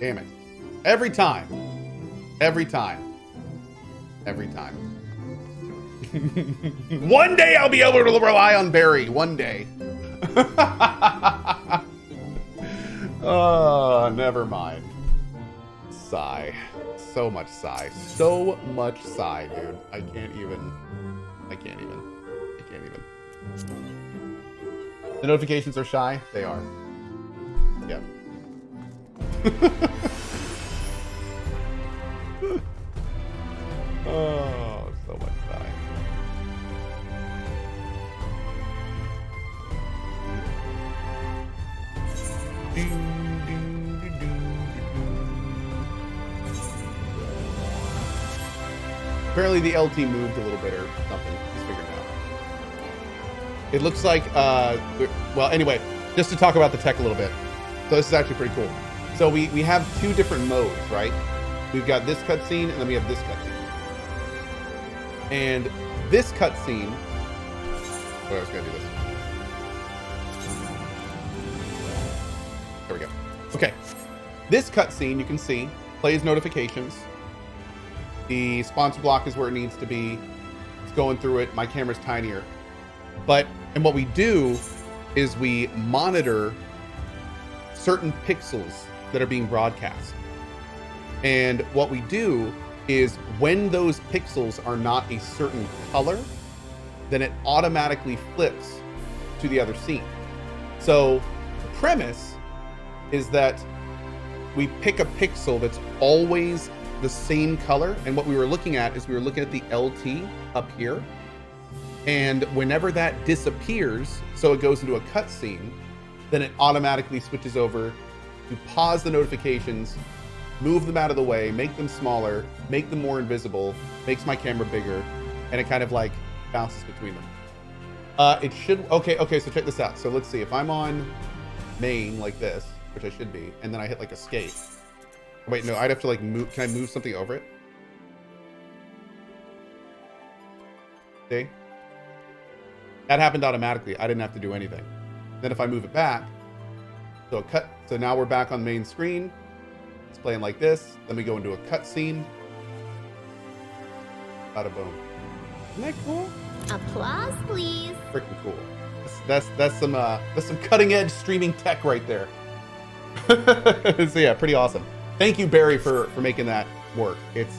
Damn it. Every time. Every time. Every time. One day I'll be able to rely on Barry. One day. Oh, never mind. Sigh. So much sigh. So much sigh, dude. I can't even. The notifications are shy? They are. Yeah. Oh, so much sigh. Apparently the LT moved a little bit or something. Just figured it out. It looks like, well, anyway, just to talk about the tech a little bit. So this is actually pretty cool. So we have two different modes, right? We've got this cutscene and then we have this cutscene. And this cutscene, I was gonna do this. There we go. Okay. This cutscene, you can see, plays notifications. The sponsor block is where it needs to be. It's going through it. My camera's tinier. And what we do is we monitor certain pixels that are being broadcast. And what we do is when those pixels are not a certain color, then it automatically flips to the other scene. So the premise is that we pick a pixel that's always the same color. And what we were looking at is we were looking at the LT up here. And whenever that disappears, so it goes into a cutscene, then it automatically switches over to pause the notifications, move them out of the way, make them smaller, make them more invisible, makes my camera bigger, and it kind of like bounces between them. It should, okay, so check this out. So let's see, if I'm on main like this, which I should be, and then I hit like escape. Wait, no, I'd have to like move, can I move something over it? See? That happened automatically. I didn't have to do anything. Then if I move it back, so now we're back on main screen. It's playing like this. Then we go into a cutscene. Bada boom. Isn't that cool? Applause, please. Freaking cool. That's some cutting edge streaming tech right there. So yeah, pretty awesome. Thank you, Barry, for making that work. It's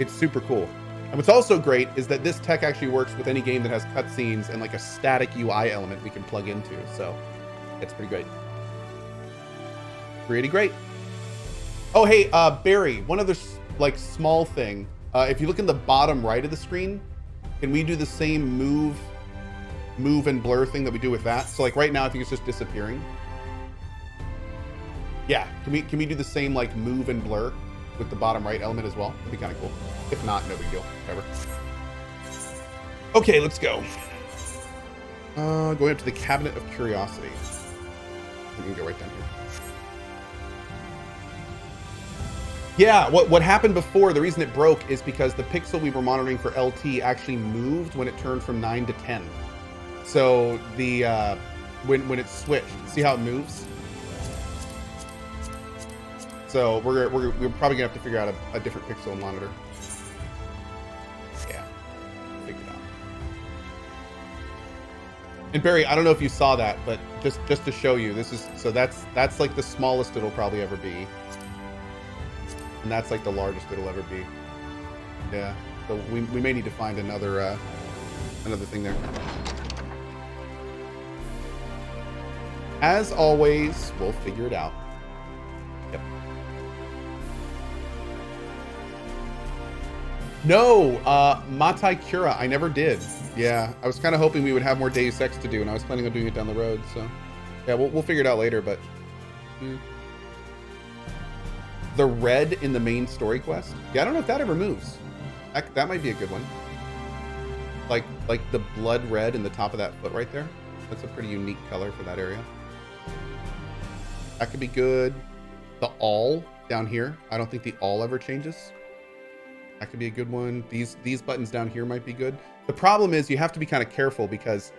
super cool. And what's also great is that this tech actually works with any game that has cutscenes and like a static UI element we can plug into. So it's pretty great. Pretty great. Oh, hey, Barry, one other like small thing. If you look in the bottom right of the screen, can we do the same move and blur thing that we do with that? So like right now, I think it's just disappearing. Yeah, can we do the same like move and blur with the bottom right element as well? That'd be kind of cool. If not, no big deal. Whatever. Okay, let's go. Going up to the Cabinet of Curiosity. We can go right down here. Yeah, what happened before, the reason it broke is because the pixel we were monitoring for LT actually moved when it turned from 9 to 10. So the when it switched, see how it moves? So we're probably gonna have to figure out a different pixel monitor. Yeah, figure it out. And Barry, I don't know if you saw that, but just to show you, this is that's like the smallest it'll probably ever be, and that's like the largest it'll ever be. Yeah, so we may need to find another thing there. As always, we'll figure it out. Yep. No, Matai Cura, I never did. Yeah, I was kind of hoping we would have more Deus Ex to do, and I was planning on doing it down the road, so... Yeah, we'll figure it out later, but... The red in the main story quest? Yeah, I don't know if that ever moves. That might be a good one. Like the blood red in the top of that foot right there. That's a pretty unique color for that area. That could be good. The all down here. I don't think the all ever changes. That could be a good one. These buttons down here might be good. The problem is you have to be kind of careful because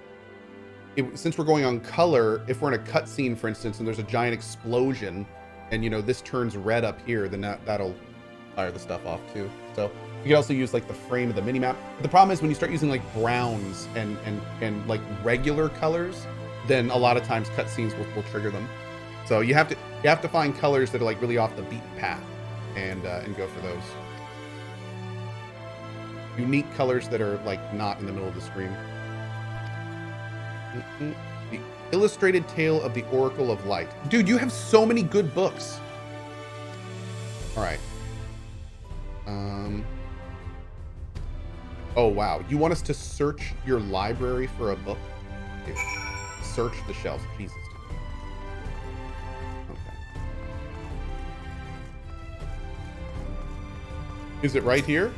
since we're going on color, if we're in a cutscene, for instance, and there's a giant explosion and you know, this turns red up here, then that'll fire the stuff off too. So you can also use like the frame of the minimap. But the problem is when you start using like browns and like regular colors, then a lot of times cutscenes will trigger them. So you have to find colors that are like really off the beaten path and go for those. Unique colors that are like not in the middle of the screen. The Illustrated Tale of the Oracle of Light. Dude, you have so many good books. All right. Oh, wow. You want us to search your library for a book? Dude, search the shelves. Jesus. Okay. Is it right here?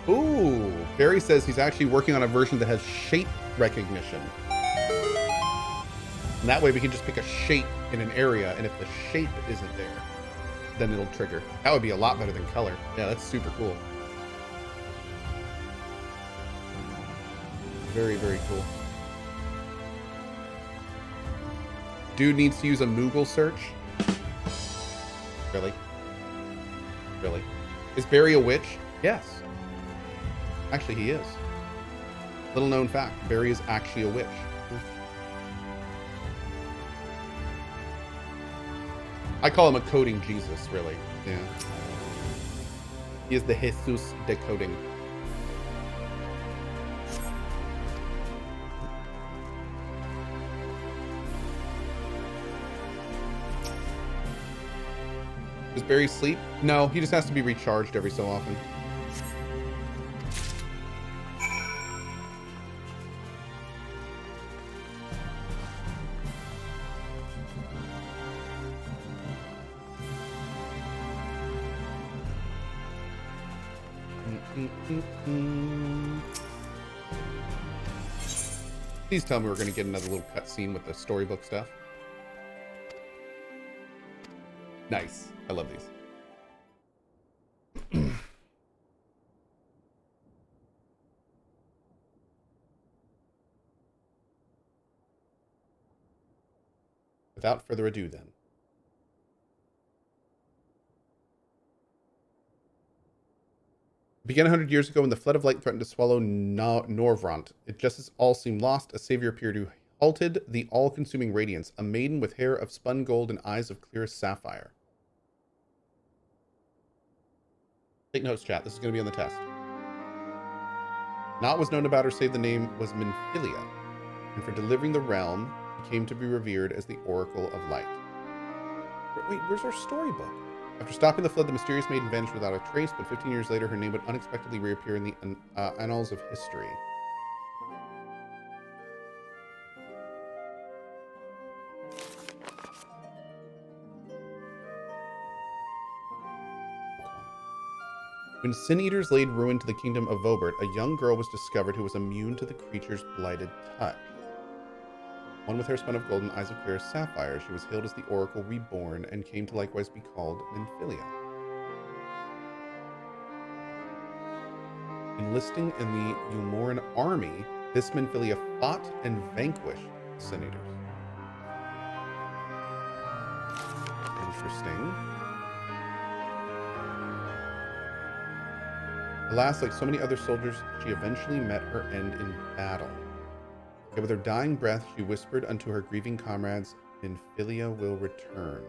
Ooh, Barry says he's actually working on a version that has shape recognition. And that way we can just pick a shape in an area, and if the shape isn't there, then it'll trigger. That would be a lot better than color. Yeah, that's super cool. Very, very cool. Dude needs to use a Moogle search. Really? Really? Is Barry a witch? Yes. Actually, he is. Little known fact, Barry is actually a witch. I call him a coding Jesus, really. Yeah. He is the Jesus decoding. Does Barry sleep? No, he just has to be recharged every so often. Please tell me we're going to get another little cutscene with the storybook stuff. Nice. I love these. Without further ado, then. It began 100 years ago when the flood of light threatened to swallow Norvrant. It just as all seemed lost, a savior appeared who halted the all-consuming radiance, a maiden with hair of spun gold and eyes of clearest sapphire. Take notes, chat. This is going to be on the test. Naught was known about her save the name was Minfilia, and for delivering the realm, she came to be revered as the Oracle of Light. Wait, where's our storybook? After stopping the flood, the mysterious maiden vanished without a trace, but 15 years later, her name would unexpectedly reappear in the annals of history. When Sin Eaters laid ruin to the kingdom of Vobert, a young girl was discovered who was immune to the creature's blighted touch. One with hair spun of gold and eyes of clear sapphire, she was hailed as the Oracle Reborn and came to likewise be called Minfilia. Enlisting in the Ulmoran army, this Minfilia fought and vanquished the Sin Eaters. Interesting. Alas, like so many other soldiers, she eventually met her end in battle. Yet with her dying breath, she whispered unto her grieving comrades, Minfilia will return.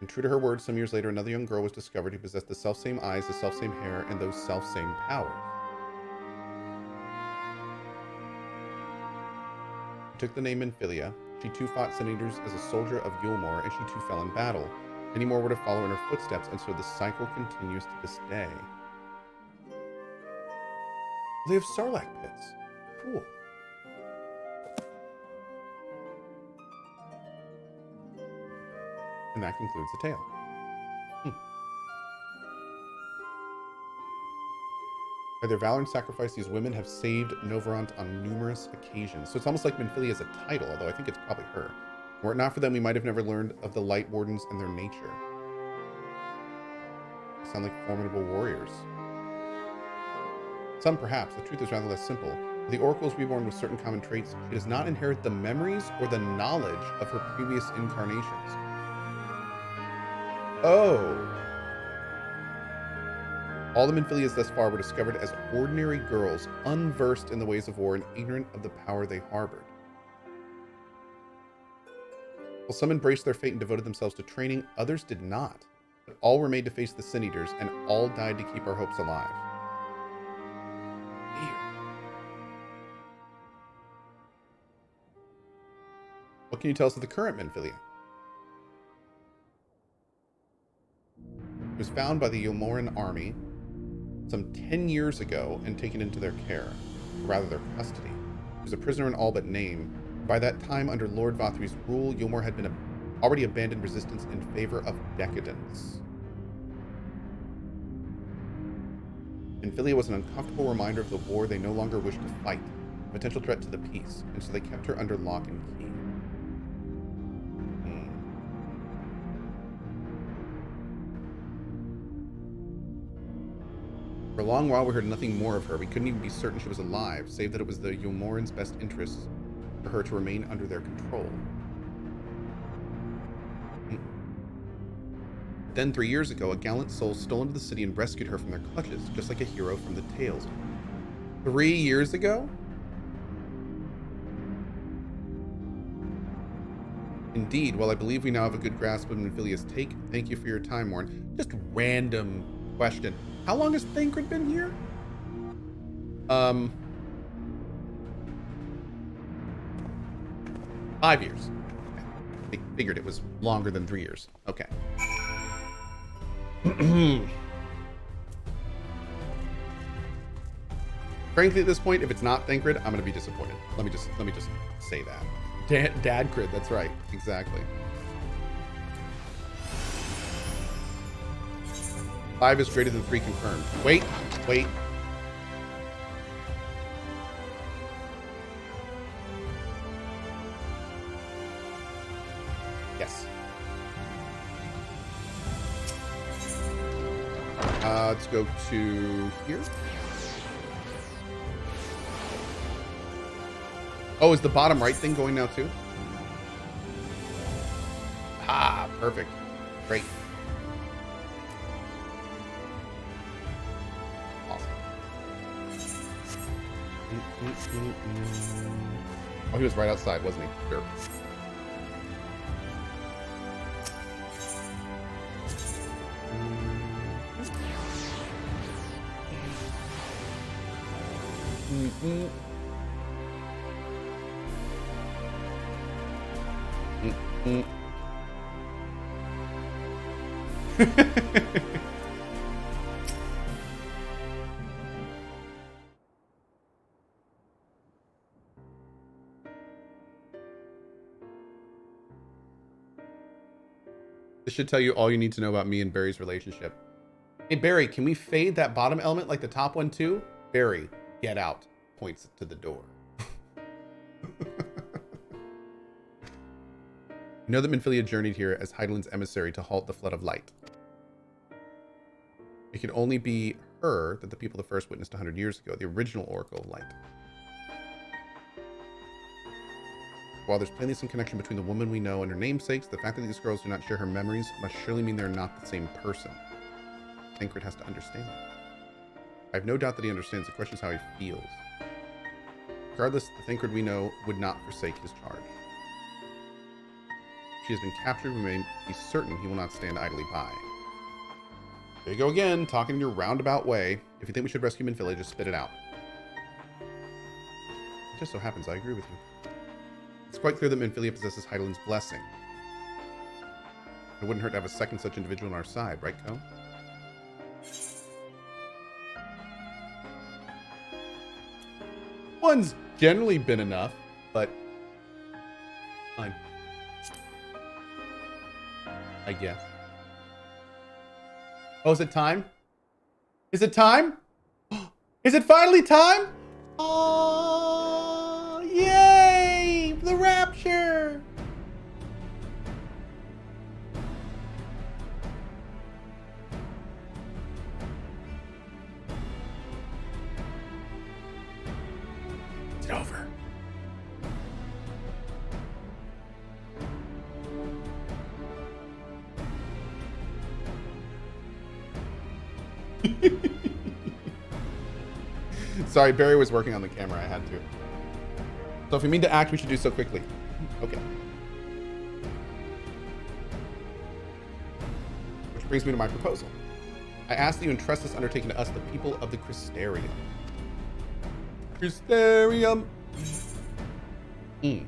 And true to her words, some years later, another young girl was discovered who possessed the selfsame eyes, the selfsame hair, and those selfsame powers. She took the name Minfilia. She too fought Sin Eaters as a soldier of Yulmore, and she too fell in battle. Many more were to follow in her footsteps, and so the cycle continues to this day. They have Sarlacc pits. Cool. And that concludes the tale. By their valor and sacrifice, these women have saved Novarant on numerous occasions. So it's almost like Minfilia is a title, although I think it's probably her. Were it not for them, we might have never learned of the Light Wardens and their nature. They sound like formidable warriors. Some perhaps. The truth is rather less simple. The Oracle is reborn with certain common traits. She does not inherit the memories or the knowledge of her previous incarnations. Oh. All the Minfilias thus far were discovered as ordinary girls, unversed in the ways of war and ignorant of the power they harbored. While some embraced their fate and devoted themselves to training, others did not. But all were made to face the Sin Eaters, and all died to keep our hopes alive. What can you tell us of the current Minfilia? It was found by the Yomoran army some 10 years ago and taken into their care, or rather their custody. He was a prisoner in all but name. By that time, under Lord Vathri's rule, Yomor had been already abandoned resistance in favor of decadence. Minfilia was an uncomfortable reminder of the war they no longer wished to fight, a potential threat to the peace, and so they kept her under lock and key. For a long while, we heard nothing more of her. We couldn't even be certain she was alive, save that it was the Yomorans' best interests for her to remain under their control. Then, 3 years ago, a gallant soul stole into the city and rescued her from their clutches, just like a hero from the tales. 3 years ago? Indeed, while I believe we now have a good grasp of Minfilia's take, thank you for your time, Warren. Just random question. How long has Thancred been here? 5 years. I figured it was longer than 3 years. Okay. Frankly, at this point, if it's not Thancred, I'm gonna be disappointed. Let me just say that. Dadcred, that's right. Exactly. 5 is greater than 3 confirmed. Wait. Yes. Let's go to here. Oh, is the bottom right thing going now too? Ah, perfect. Great. Oh, he was right outside, wasn't he? Sure. This should tell you all you need to know about me and Barry's relationship. Hey, Barry, can we fade that bottom element like the top one too? Barry, get out. Points to the door. You know that Minfilia journeyed here as Heidelin's emissary to halt the flood of light. It could only be her that the people of the first witnessed 100 years ago, the original Oracle of Light. While there's plainly some connection between the woman we know and her namesakes, the fact that these girls do not share her memories must surely mean they're not the same person. Thancred has to understand that. I have no doubt that he understands. The question is how he feels. Regardless, the Thancred we know would not forsake his charge. She has been captured. We may be certain he will not stand idly by. There you go again, talking in your roundabout way. If you think we should rescue Minfilia, just spit it out. It just so happens I agree with you. It's quite clear that Minfilia possesses Heidelin's blessing. It wouldn't hurt to have a second such individual on our side, right, Cohh? One's generally been enough, but fine. I guess. Oh, is it time? Is it time? Is it finally time? Oh, yay! The rapture! Sorry, Barry was working on the camera. I had to. So if we mean to act, we should do so quickly. Okay. Which brings me to my proposal. I ask that you entrust this undertaking to us, the people of the Crystarium. Crystarium. You're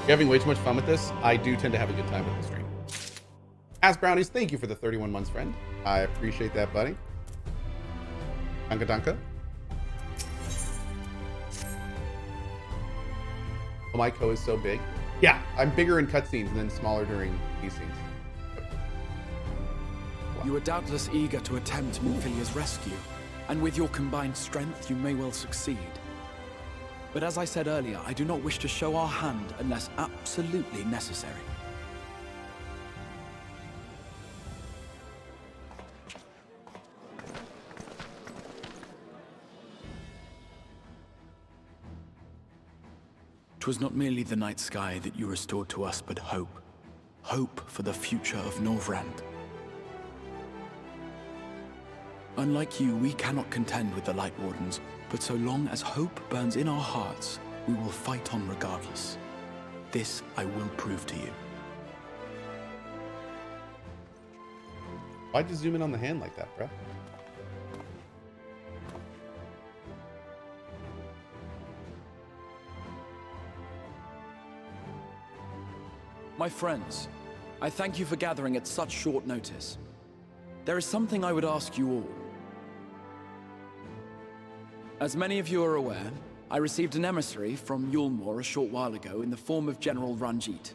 having way too much fun with this. I do tend to have a good time with the stream. Ask Brownies, thank you for the 31 months, friend. I appreciate that, buddy. Danka danka. Oh, my Cohh is so big. Yeah, I'm bigger in cutscenes and then smaller during these scenes. You are doubtless eager to attempt Minfilia's rescue, and with your combined strength, you may well succeed. But as I said earlier, I do not wish to show our hand unless absolutely necessary. Twas not merely the night sky that you restored to us, but hope. Hope for the future of Norvrand. Unlike you, we cannot contend with the Light Wardens, but so long as hope burns in our hearts, we will fight on regardless. This I will prove to you. Why'd you zoom in on the hand like that, bro? My friends, I thank you for gathering at such short notice. There is something I would ask you all. As many of you are aware, I received an emissary from Yulmore a short while ago in the form of General Ranjit.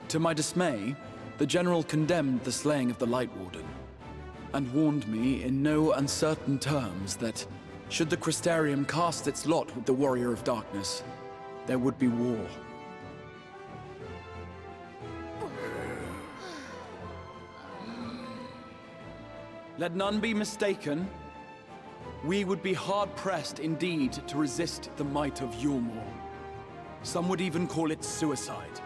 To my dismay, the General condemned the slaying of the Light Warden, and warned me in no uncertain terms that, should the Crystarium cast its lot with the Warrior of Darkness, there would be war. Let none be mistaken. We would be hard-pressed indeed to resist the might of Yulmore. Some would even call it suicide.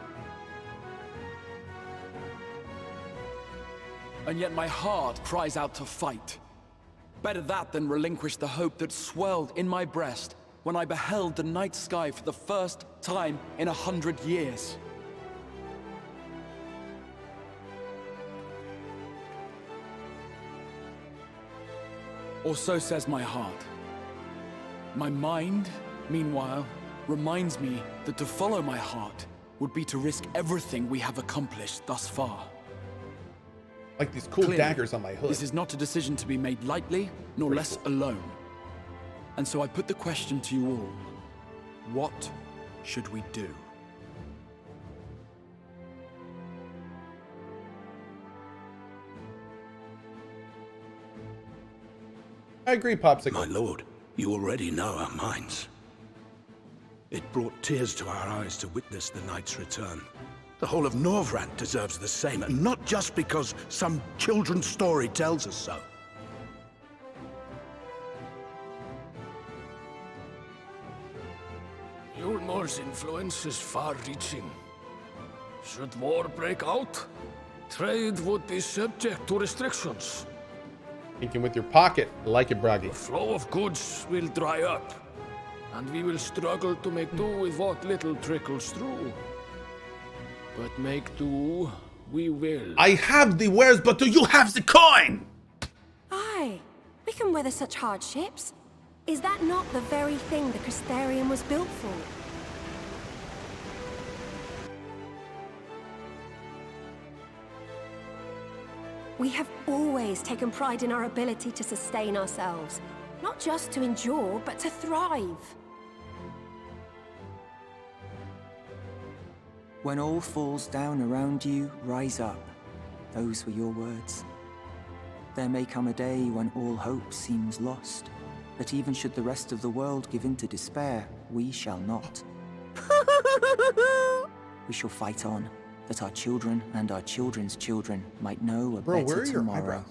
And yet my heart cries out to fight. Better that than relinquish the hope that swelled in my breast when I beheld the night sky for the first time in 100 years. Or so says my heart. My mind, meanwhile, reminds me that to follow my heart would be to risk everything we have accomplished thus far. Like these cool Clearly, daggers on my hood. This is not a decision to be made lightly, nor less alone. And so I put the question to you all. What should we do? I agree, Popsicle. My lord, you already know our minds. It brought tears to our eyes to witness the knight's return. The whole of Norvrand deserves the same, and not just because some children's story tells us so. Yulmore's influence is far-reaching. Should war break out, trade would be subject to restrictions. Thinking with your pocket. I like it, Bragi. The flow of goods will dry up, and we will struggle to make do with what little trickles through. But make do, we will. I have the wares, but do you have the coin? Aye, we can weather such hardships. Is that not the very thing the Crystarium was built for? We have always taken pride in our ability to sustain ourselves. Not just to endure, but to thrive. When all falls down around you, rise up. Those were your words. There may come a day when all hope seems lost, but even should the rest of the world give in to despair, we shall not. We shall fight on, that our children and our children's children might know a better tomorrow.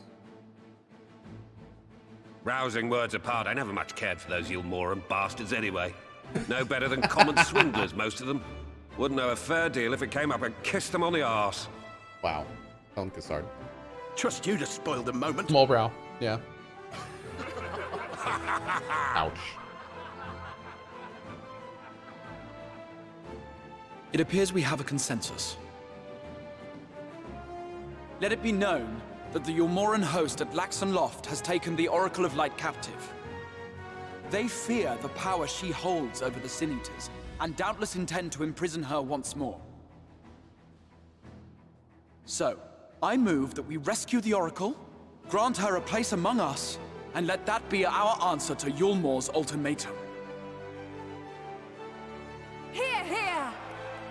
Rousing words apart, I never much cared for those Yulmoran bastards anyway. No better than common swindlers, most of them. Wouldn't know a fair deal if it came up and kissed them on the arse. Wow. Telling Cassard. Trust you to spoil the moment. Small brow. Yeah. Ouch. It appears we have a consensus. Let it be known that the Yulmoran host at Laxon Loft has taken the Oracle of Light captive. They fear the power she holds over the Sin Eaters, and doubtless intend to imprison her once more. So, I move that we rescue the Oracle, grant her a place among us, and let that be our answer to Yulmor's ultimatum. Hear, hear!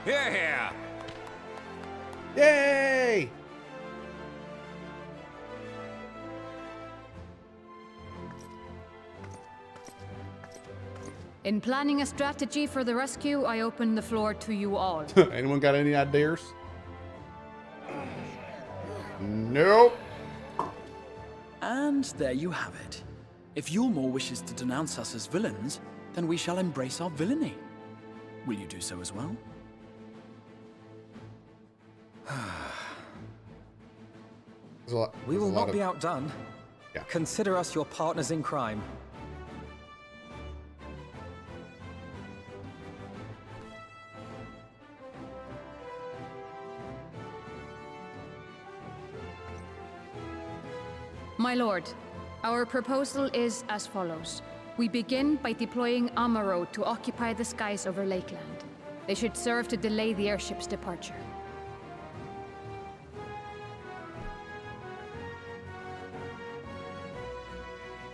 Here, here! Yay! In planning a strategy for the rescue, I open the floor to you all. Anyone got any ideas? Nope. And there you have it. If Yulmor wishes to denounce us as villains, then we shall embrace our villainy. Will you do so as well? We will not be outdone. Yeah. Consider us your partners in crime. My lord, our proposal is as follows. We begin by deploying Amaro to occupy the skies over Lakeland. They should serve to delay the airship's departure.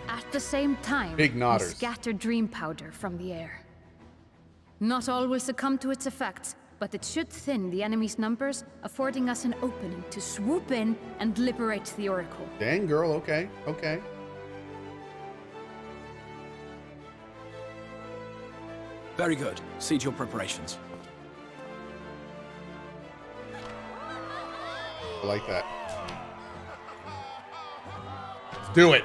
At the same time, Big we nodders. scatter dream powder from the air. Not all will succumb to its effects, but it should thin the enemy's numbers, affording us an opening to swoop in and liberate the Oracle. Dang, girl. Okay. Okay. Very good. See to your preparations. I like that. Let's do it.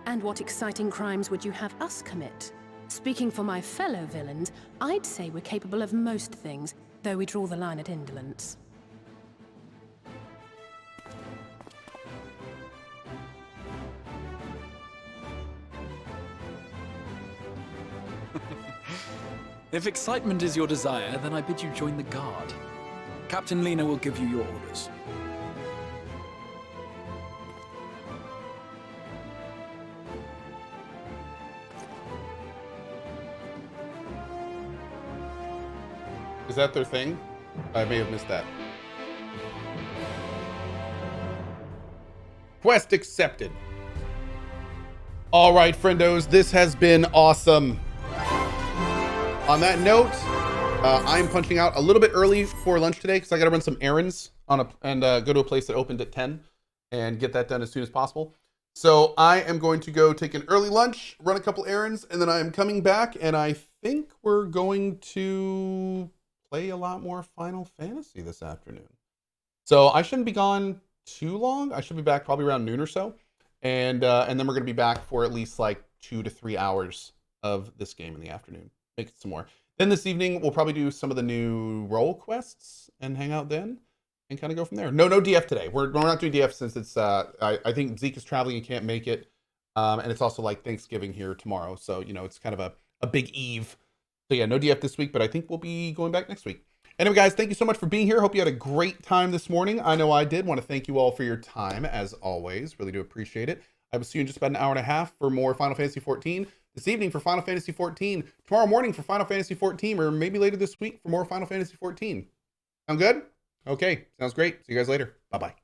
And what exciting crimes would you have us commit? Speaking for my fellow villains, I'd say we're capable of most things, though we draw the line at indolence. If excitement is your desire, then I bid you join the guard. Captain Lena will give you your orders. Is that their thing? I may have missed that. Quest accepted. All right, friendos, this has been awesome. On that note, I'm punching out a little bit early for lunch today because I got to run some errands and go to a place that opened at 10 and get that done as soon as possible. So I am going to go take an early lunch, run a couple errands, and then I am coming back, and I think we're going to play a lot more Final Fantasy this afternoon. So I shouldn't be gone too long. I should be back probably around noon or so. And then we're going to be back for at least like 2 to 3 hours of this game in the afternoon. Make it some more. Then this evening, we'll probably do some of the new role quests and hang out then and kind of go from there. No DF today. We're not doing DF since it's, I think Zeke is traveling and can't make it. And it's also like Thanksgiving here tomorrow. So, you know, it's kind of a big eve. So yeah, no DF this week, but I think we'll be going back next week. Anyway, guys, thank you so much for being here. Hope you had a great time this morning. I know I did. Want to thank you all for your time, as always. Really do appreciate it. I will see you in just about an hour and a half for more Final Fantasy XIV. This evening for Final Fantasy XIV. Tomorrow morning for Final Fantasy XIV, or maybe later this week for more Final Fantasy XIV. Sound good? Okay, sounds great. See you guys later. Bye-bye.